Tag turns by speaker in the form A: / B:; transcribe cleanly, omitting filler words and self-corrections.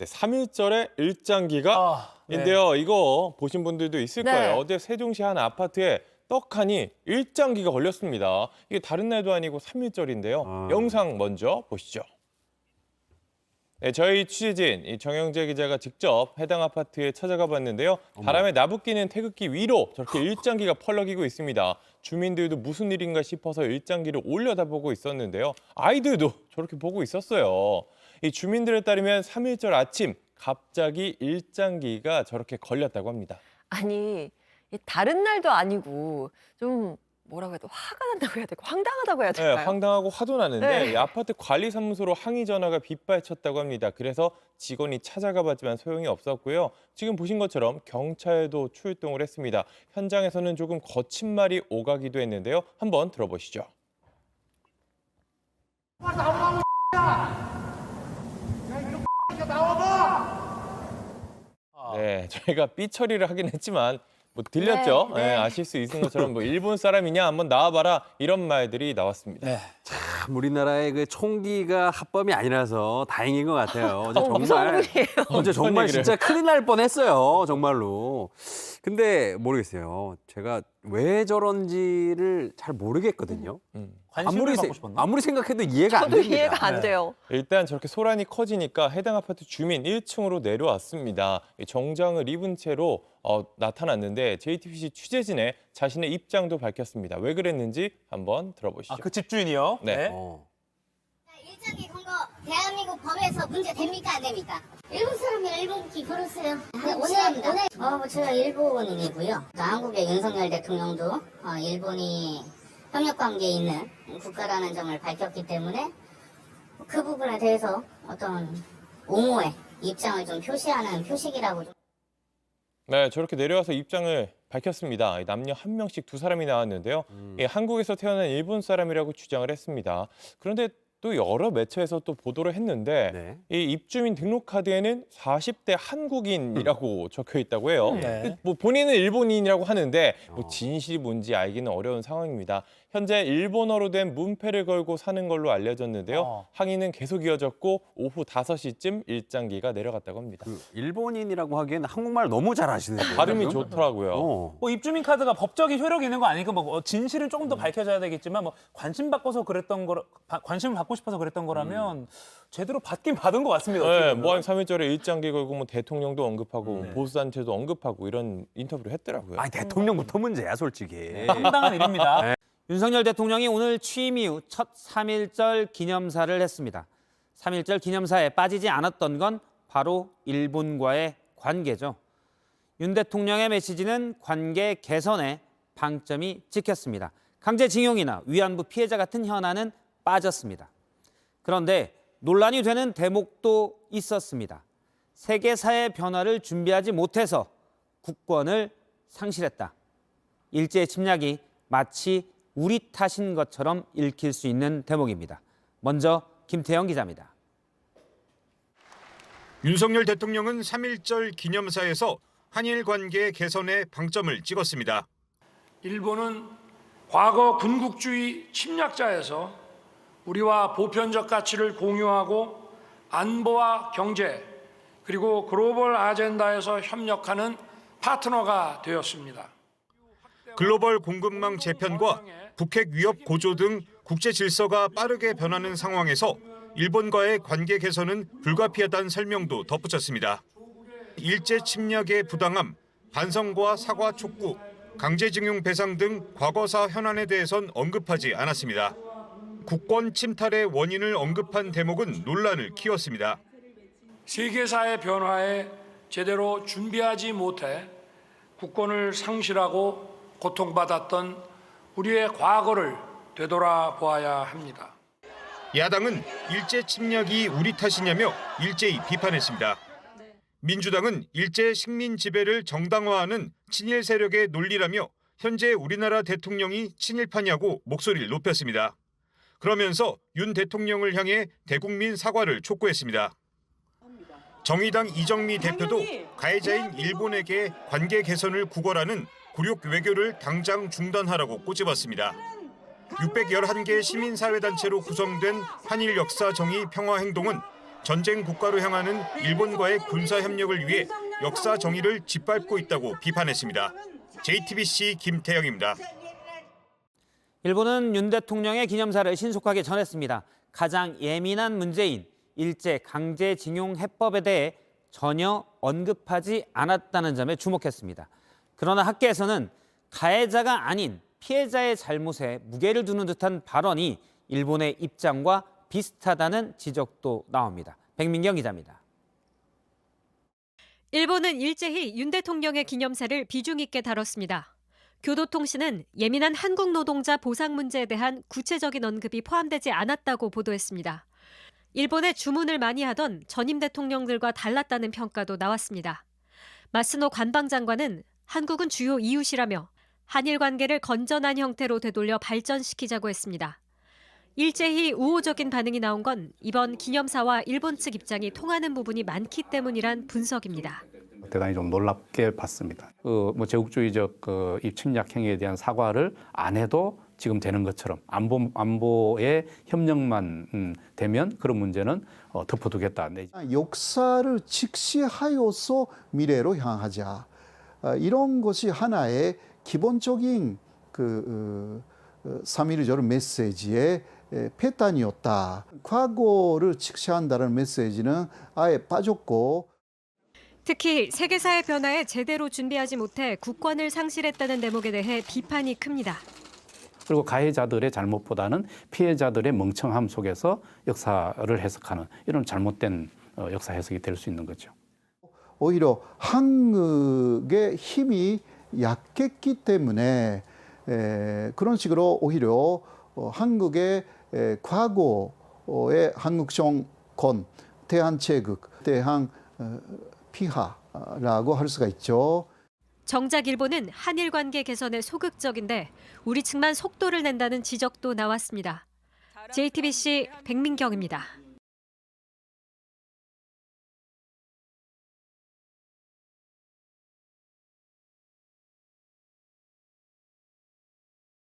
A: 네, 3.1절의 일장기가인데요. 이거 보신 분들도 있을 거예요. 어제 세종시 한 아파트에 떡하니 일장기가 걸렸습니다. 이게 다른 날도 아니고 3.1절인데요. 영상 먼저 보시죠. 네, 저희 취재진 정영재 기자가 직접 해당 아파트에 찾아가 봤는데요. 바람에 나부끼는 태극기 위로 저렇게 일장기가 펄럭이고 있습니다. 주민들도 무슨 일인가 싶어서 일장기를 올려다보고 있었는데요. 아이들도 저렇게 보고 있었어요. 이 주민들에 따르면 3.1절 아침 갑자기 일장기가 저렇게 걸렸다고 합니다.
B: 아니, 다른 날도 아니고 좀 뭐라고 해야 돼? 화가 난다고 해야 될까? 황당하다고 해야
A: 네,
B: 될까요?
A: 황당하고 화도 나는데
B: 네.
A: 이 아파트 관리사무소로 항의 전화가 빗발쳤다고 합니다. 그래서 직원이 찾아가 봤지만 소용이 없었고요. 지금 보신 것처럼 경찰도 출동을 했습니다. 현장에서는 조금 거친 말이 오가기도 했는데요. 한번 들어보시죠. 네, 저희가 삐 처리를 하긴 했지만 뭐 들렸죠?
B: 네, 네.
A: 네, 아실 수 있는 것처럼 뭐 일본 사람이냐 한번 나와봐라 이런 말들이 나왔습니다.
C: 네. 참 우리나라의 그 총기가 합법이 아니라서 다행인 것 같아요. 어제
B: 무서운
C: 정말
B: 분이에요.
C: 어제 정말
A: 얘기를
C: 진짜 큰일 날 뻔했어요. 정말로. 근데 모르겠어요. 제가 왜 저런지를 잘 모르겠거든요.
D: 관심을 받고 싶었나?
C: 아무리 생각해도 이해가 안
B: 저도
C: 됩니다.
B: 이해가 안 돼요.
A: 일단 저렇게 소란이 커지니까 해당 아파트 주민 1층으로 내려왔습니다. 정장을 입은 채로 나타났는데 JTBC 취재진에 자신의 입장도 밝혔습니다. 왜 그랬는지 한번 들어보시죠.
D: 그 집주인이요?
A: 네.
E: 일장기 건 거 대한민국 법에서 문제 됩니까 안 됩니까? 일본 사람이랑 일본 국기 걸었어요. 오늘 제가 일본인이고요. 그러니까 한국의 윤석열 대통령도 일본이 협력 관계에 있는 국가라는 점을 밝혔기 때문에 그 부분에 대해서 어떤 옹호의 입장을 좀 표시하는 표식이라고 좀.
A: 네, 저렇게 내려와서 입장을 밝혔습니다. 남녀 한 명씩 두 사람이 나왔는데요. 한국에서 태어난 일본 사람이라고 주장을 했습니다. 그런데 또 여러 매체에서 또 보도를 했는데
C: 네.
A: 이 입주민 등록카드에는 40대 한국인이라고 적혀 있다고 해요.
D: 네.
A: 뭐 본인은 일본인이라고 하는데 뭐 진실이 뭔지 알기는 어려운 상황입니다. 현재 일본어로 된 문패를 걸고 사는 걸로 알려졌는데요. 항의는 계속 이어졌고 오후 5시쯤 일장기가 내려갔다고 합니다.
C: 그 일본인이라고 하기에는 한국말 너무 잘하시네요.
A: 발음이 좋더라고요.
D: 뭐 입주민 카드가 법적인 효력이 있는 거 아니니까 뭐 진실은 조금 더 밝혀져야 되겠지만 뭐 관심 받고서 그랬던 거 관심을 받고 싶어서 그랬던 거라면 제대로 받긴 받은 것 같습니다. 어떻게
A: 네,
D: 보면.
A: 뭐한 3.1절에 일장기 걸고 뭐 대통령도 언급하고 보수단체도 언급하고 이런 인터뷰를 했더라고요.
C: 아니 대통령부터 문제야 솔직히.
D: 황당한 일입니다.
F: 윤석열 대통령이 오늘 취임 이후 첫 3.1절 기념사를 했습니다. 3.1절 기념사에 빠지지 않았던 건 바로 일본과의 관계죠. 윤 대통령의 메시지는 관계 개선에 방점이 찍혔습니다. 강제징용이나 위안부 피해자 같은 현안은 빠졌습니다. 그런데 논란이 되는 대목도 있었습니다. 세계사의 변화를 준비하지 못해서 국권을 상실했다. 일제 침략이 마치 우리 탓인 것처럼 읽힐 수 있는 대목입니다. 먼저 김태영 기자입니다.
G: 윤석열 대통령은 3.1절 기념사에서 한일 관계 개선에 방점을 찍었습니다.
H: 일본은 과거 군국주의 침략자에서 우리와 보편적 가치를 공유하고 안보와 경제 그리고 글로벌 아젠다에서 협력하는 파트너가 되었습니다.
G: 글로벌 공급망 재편과 북핵 위협 고조 등 국제 질서가 빠르게 변하는 상황에서 일본과의 관계 개선은 불가피하다는 설명도 덧붙였습니다. 일제 침략의 부당함, 반성과 사과 촉구, 강제징용 배상 등 과거사 현안에 대해선 언급하지 않았습니다. 국권 침탈의 원인을 언급한 대목은 논란을 키웠습니다.
H: 세계사의 변화에 제대로 준비하지 못해 국권을 상실하고 고통받았던 우리의 과거를 되돌아보아야 합니다.
G: 야당은 일제 침략이 우리 탓이냐며 일제히 비판했습니다. 민주당은 일제 식민 지배를 정당화하는 친일 세력의 논리라며 현재 우리나라 대통령이 친일파냐고 목소리를 높였습니다. 그러면서 윤 대통령을 향해 대국민 사과를 촉구했습니다. 정의당 이정미 대표도 가해자인 일본에게 관계 개선을 구걸하는 굴욕 외교를 당장 중단하라고 꼬집었습니다. 611개 시민사회단체로 구성된 한일 역사 정의 평화 행동은 전쟁 국가로 향하는 일본과의 군사 협력을 위해 역사 정의를 짓밟고 있다고 비판했습니다. JTBC 김태영입니다.
F: 일본은 윤 대통령의 기념사를 신속하게 전했습니다. 가장 예민한 문제인 일제 강제징용 해법에 대해 전혀 언급하지 않았다는 점에 주목했습니다. 그러나 학계에서는 가해자가 아닌 피해자의 잘못에 무게를 두는 듯한 발언이 일본의 입장과 비슷하다는 지적도 나옵니다. 백민경 기자입니다.
I: 일본은 일제히 윤 대통령의 기념사를 비중 있게 다뤘습니다. 교도통신은 예민한 한국 노동자 보상 문제에 대한 구체적인 언급이 포함되지 않았다고 보도했습니다. 일본에 주문을 많이 하던 전임 대통령들과 달랐다는 평가도 나왔습니다. 마스노 관방장관은 한국은 주요 이웃이라며 한일 관계를 건전한 형태로 되돌려 발전시키자고 했습니다. 일제히 우호적인 반응이 나온 건 이번 기념사와 일본 측 입장이 통하는 부분이 많기 때문이란 분석입니다.
J: 대단히 좀 놀랍게 봤습니다. 제국주의적 침략 행위에 대한 사과를 안 해도 지금 되는 것처럼 안보의 협력만 되면 그런 문제는 덮어두겠다.
K: 역사를 직시하여서 미래로 향하자. 이런 것이 하나의 기본적인 3.1절 메시지의 패턴이었다. 과거를 직시한다는 메시지는 아예 빠졌고
I: 특히 세계사의 변화에 제대로 준비하지 못해 국권을 상실했다는 대목에 대해 비판이 큽니다.
J: 그리고 가해자들의 잘못보다는 피해자들의 멍청함 속에서 역사를 해석하는 이런 잘못된 역사 해석이 될 수 있는 거죠.
K: 오히려 한국의 힘이 약했기 때문에 그런 식으로 오히려 한국의 과거의 한국 정권, 대한제국, 대한 피하라고 할 수가 있죠.
I: 정작 일본은 한일 관계 개선에 소극적인데 우리 측만 속도를 낸다는 지적도 나왔습니다. JTBC 백민경입니다.